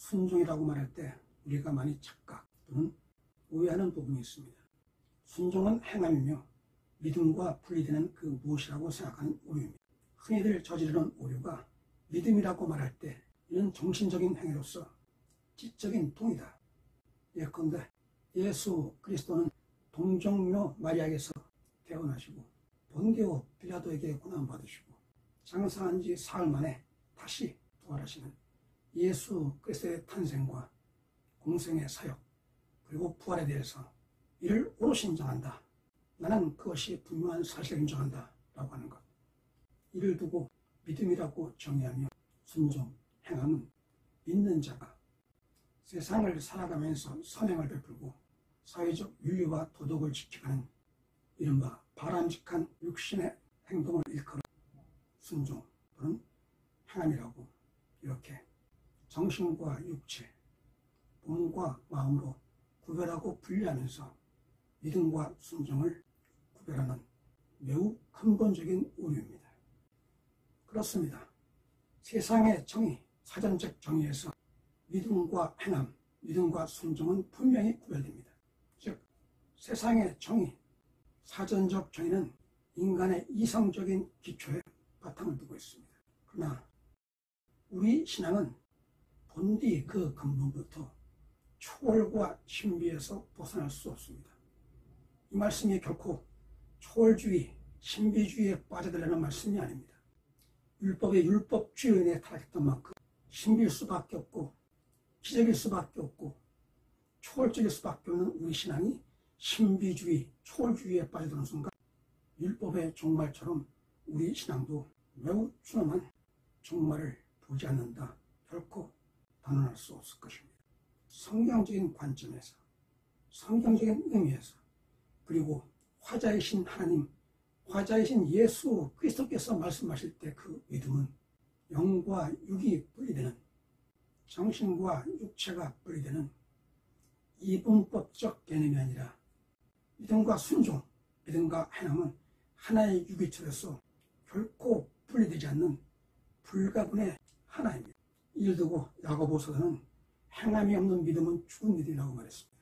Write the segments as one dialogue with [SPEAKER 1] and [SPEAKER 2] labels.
[SPEAKER 1] 순종이라고 말할 때 우리가 많이 착각 또는 오해하는 부분이 있습니다. 순종은 행함이며 믿음과 분리되는 그 무엇이라고 생각하는 오류입니다. 흔히들 저지르는 오류가 믿음이라고 말할 때 이는 정신적인 행위로서 지적인 동의다. 예컨대 예수 그리스도는 동정녀 마리아에게서 태어나시고 본디오 빌라도에게 고난받으시고 장사한 지 사흘 만에 다시 부활하시는 예수 그리스도의 탄생과 공생의 사역 그리고 부활에 대해서 이를 오롯이 인정한다. 나는 그것이 분명한 사실을 인정한다 라고 하는 것. 이를 두고 믿음이라고 정의하며 순종, 행함은 믿는 자가 세상을 살아가면서 선행을 베풀고 사회적 윤리와 도덕을 지켜가는 이른바 바람직한 육신의 행동을 일컬어 순종 또는 행함이라고 이렇게 정신과 육체, 몸과 마음으로 구별하고 분리하면서 믿음과 순종을 구별하는 매우 근본적인 오류입니다. 그렇습니다. 세상의 정의, 사전적 정의에서 믿음과 행함, 믿음과 순종은 분명히 구별됩니다. 즉, 세상의 정의, 사전적 정의는 인간의 이성적인 기초에 바탕을 두고 있습니다. 그러나 우리 신앙은 본디 그 근본부터 초월과 신비에서 벗어날 수 없습니다. 이 말씀이 결코 초월주의, 신비주의에 빠져들려는 말씀이 아닙니다. 율법의 율법주의에 타락했던 만큼 신비일 수밖에 없고 기적일 수밖에 없고 초월적일 수밖에 없는 우리 신앙이 신비주의, 초월주의에 빠져드는 순간 율법의 종말처럼 우리 신앙도 매우 준엄한 종말을 보지 않는다. 결코 단언할 수 없을 것입니다. 성경적인 관점에서, 성경적인 의미에서, 그리고 화자이신 하나님, 화자이신 예수 그리스도께서 말씀하실 때 그 믿음은 영과 육이 분리되는, 정신과 육체가 분리되는 이분법적 개념이 아니라 믿음과 순종, 믿음과 행함은 하나의 유기체로서 결코 분리되지 않는 불가분의 하나입니다. 이를 두고 야고보서는 행함이 없는 믿음은 죽은 믿음이라고 말했습니다.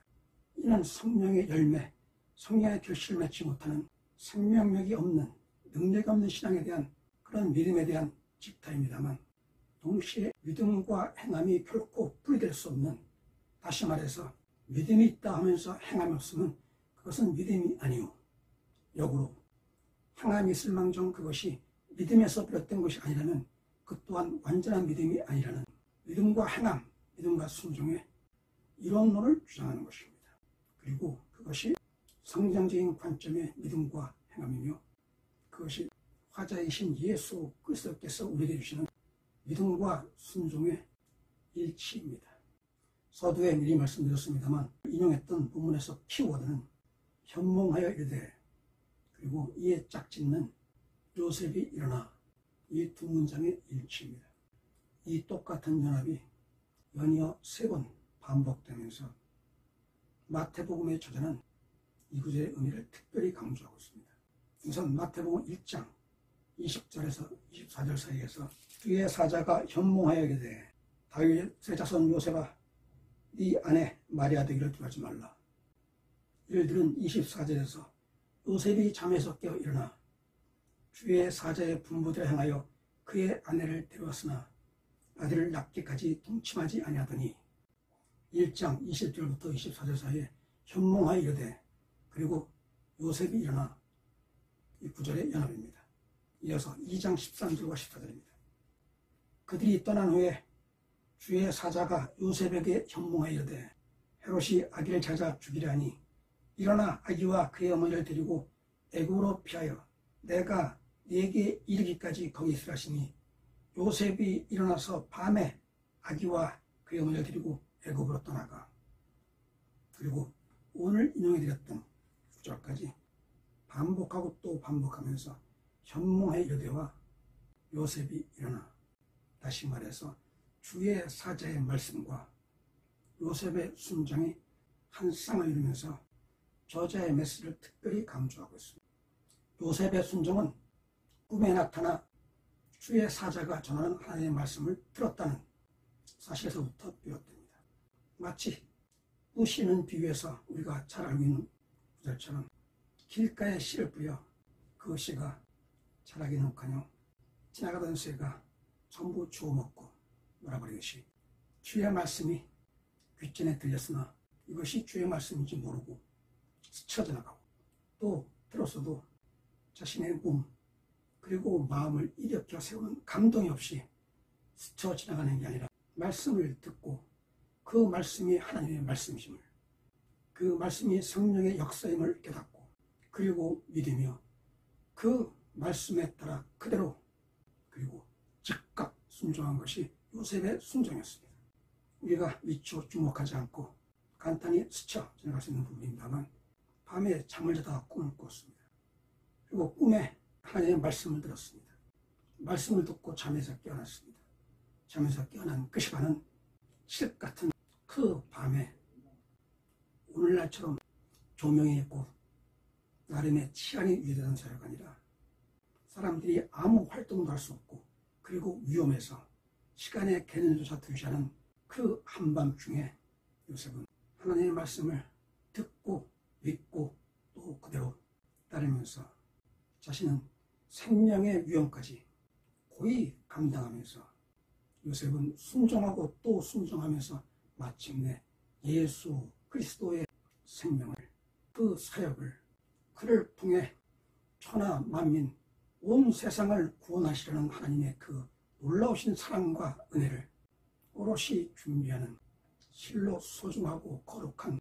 [SPEAKER 1] 이는 성령의 열매, 성령의 결실을 맺지 못하는 생명력이 없는, 능력이 없는 신앙에 대한 그런 믿음에 대한 집타입니다만, 동시에 믿음과 행함이 결코 분리될 수 없는, 다시 말해서 믿음이 있다 하면서 행함이 없으면 그것은 믿음이 아니오. 역으로 행함이 있을망정 그것이 믿음에서 비롯된 것이 아니라면 그 또한 완전한 믿음이 아니라는 믿음과 행함, 믿음과 순종의 이론론을 주장하는 것입니다. 그리고 그것이 성경적인 관점의 믿음과 행함이며 그것이 화자이신 예수 그리스도께서 우리에게 주시는 믿음과 순종의 일치입니다. 서두에 미리 말씀드렸습니다만 인용했던 본문에서 키워드는 현몽하여 이르되 그리고 이에 짝짓는 요셉이 일어나, 이 두 문장의 일치입니다. 이 똑같은 연합이 연이어 3번 반복되면서 마태복음의 저자는 이 구절의 의미를 특별히 강조하고 있습니다. 우선 마태복음 1장 20절에서 24절 사이에서 주의 사자가 현몽하여 이르되 다윗의 자손 요셉아 네 아내 마리아 되기를 두려워하지 말라. 이를 들은 24절에서 요셉이 잠에서 깨어 일어나 주의 사자의 분부대로 행하여 그의 아내를 데려왔으나 아들을 낳기까지 동침하지 아니하더니 1장 20절부터 24절 사이에 현몽하여 이르되 그리고 요셉이 일어나, 이 구절의 연합입니다. 이어서 2장 13절과 14절입니다. 그들이 떠난 후에 주의 사자가 요셉에게 현몽하여 이르되 헤롯이 아기를 찾아 죽이려 하니 일어나 아기와 그의 어머니를 데리고 애굽으로 피하여 내가 네게 이르기까지 거기 있으라 하시니 요셉이 일어나서 밤에 아기와 그의 어머니를 데리고 애굽으로 떠나가. 그리고 오늘 인용해드렸던 구절까지 반복하고 또 반복하면서 현몽하여 이르되와 요셉이 일어나, 다시 말해서 주의 사자의 말씀과 요셉의 순종이 한 쌍을 이루면서 저자의 메시지를 특별히 강조하고 있습니다. 요셉의 순종은 꿈에 나타나 주의 사자가 전하는 하나님의 말씀을 들었다는 사실에서부터 비롯됩니다. 마치 뿌 씨는 비유해서 우리가 잘 알고 있는 구절처럼 길가에 씨를 뿌려 그 씨가 자라기는커녕 지나가던 새가 전부 주워 먹고 놀아버리듯이 주의 말씀이 귓전에 들렸으나 이것이 주의 말씀인지 모르고 스쳐 지나가고 또 들었어도 자신의 몸 그리고 마음을 일으켜 세우는 감동이 없이 스쳐 지나가는 게 아니라 말씀을 듣고 그 말씀이 하나님의 말씀이심을, 그 말씀이 성령의 역사임을 깨닫고 그리고 믿으며 그 말씀에 따라 그대로 그리고 즉각 순종한 것이 요셉의 순종이었습니다. 우리가 미처 주목하지 않고 간단히 스쳐 지나갈 수 있는 부분입니다만 밤에 잠을 자다가 꿈을 꿨습니다. 그리고 꿈에 하나님의 말씀을 들었습니다. 말씀을 듣고 잠에서 깨어났습니다. 잠에서 깨어난 그 시간은 실 같은 그 밤에 오늘날처럼 조명이 있고 나름의 치안이 유지되는 사회가 아니라 사람들이 아무 활동도 할 수 없고 그리고 위험해서 시간의 개념조차 두지 않은 그 한밤중에 요셉은 하나님의 말씀을 듣고 믿고 또 그대로 따르면서 자신은 생명의 위험까지 고이 감당하면서 요셉은 순종하고 또 순종하면서 마침내 예수 그리스도의 생명을, 그 사역을, 그를 통해 천하 만민 온 세상을 구원하시려는 하나님의 그 놀라우신 사랑과 은혜를 오롯이 준비하는 실로 소중하고 거룩한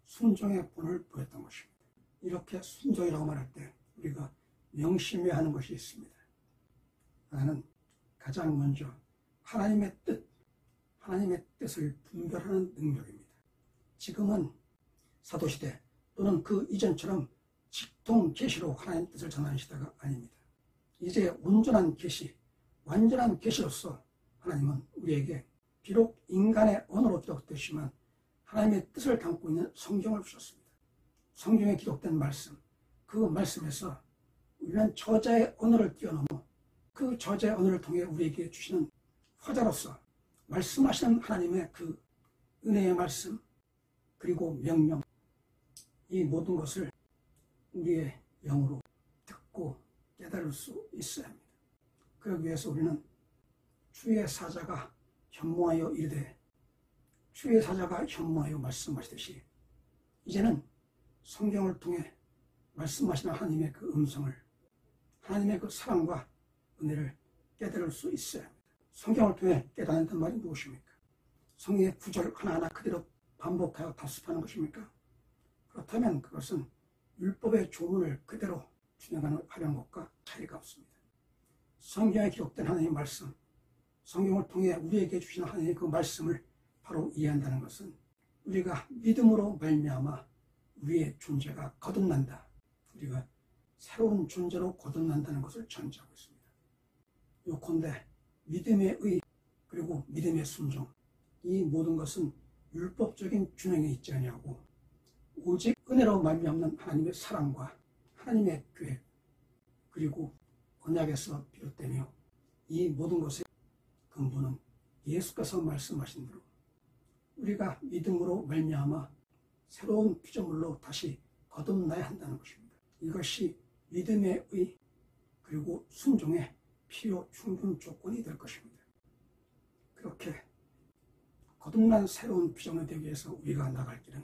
[SPEAKER 1] 순종의 본을 보였던 것입니다. 이렇게 순종이라고 말할 때 우리가 명심해야 하는 것이 있습니다. 나는 가장 먼저 하나님의 뜻을 분별하는 능력입니다. 지금은 사도시대 또는 그 이전처럼 직통 계시로 하나님의 뜻을 전하는 시대가 아닙니다. 이제 온전한 계시, 완전한 계시로서 하나님은 우리에게 비록 인간의 언어로 기록되지만 하나님의 뜻을 담고 있는 성경을 주셨습니다. 성경에 기록된 말씀, 그 말씀에서 우리는 저자의 언어를 뛰어넘어 그 저자의 언어를 통해 우리에게 주시는 화자로서 말씀하시는 하나님의 그 은혜의 말씀 그리고 명령, 이 모든 것을 우리의 영으로 듣고 깨달을 수 있어야 합니다. 그러기 위해서 우리는 주의 사자가 현모하여 이르되 주의 사자가 현모하여 말씀하시듯이 이제는 성경을 통해 말씀하시는 하나님의 그 음성을, 하나님의 그 사랑과 은혜를 깨달을 수 있어야 합니다. 성경을 통해 깨닫는 말이 무엇입니까? 성경의 구절 하나하나 그대로 반복하여 답습하는 것입니까? 그렇다면 그것은 율법의 조문을 그대로 준행하는 것과 차이가 없습니다. 성경에 기록된 하나님의 말씀, 성경을 통해 우리에게 주시는 하나님의 그 말씀을 바로 이해한다는 것은 우리가 믿음으로 말미암아 우리의 존재가 거듭난다, 우리가 새로운 존재로 거듭난다는 것을 전제하고 있습니다. 요컨대 믿음의 의 그리고 믿음의 순종, 이 모든 것은 율법적인 균형에 있지 아니하고 오직 은혜로 말미암는 하나님의 사랑과 하나님의 계획 그리고 언약에서 비롯되며 이 모든 것의 근본은 예수께서 말씀하신 대로 우리가 믿음으로 말미암아 새로운 피조물로 다시 거듭나야 한다는 것입니다. 이것이 믿음의 의 그리고 순종의 필요 충분 조건이 될 것입니다. 그렇게 거듭난 새로운 피조물이 되기 위해서 우리가 나갈 길은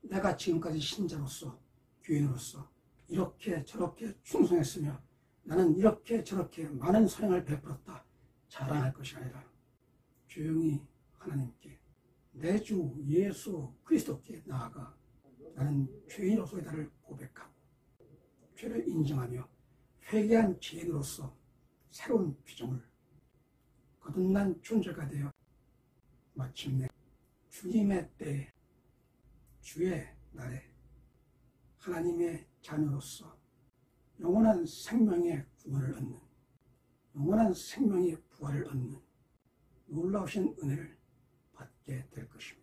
[SPEAKER 1] 내가 지금까지 신자로서 교인으로서 이렇게 저렇게 충성했으며 나는 이렇게 저렇게 많은 선행을 베풀었다 자랑할 것이 아니라 조용히 하나님께 내 주 예수 그리스도께 나아가 나는 죄인으로서의 고백하고 죄를 인정하며 회개한 죄인으로서 새로운 피조물 거듭난 존재가 되어 마침내 주님의 때에 주의 날에 하나님의 자녀로서 영원한 생명의 구원을 얻는, 영원한 생명의 부활을 얻는 놀라우신 은혜를 받게 될 것입니다.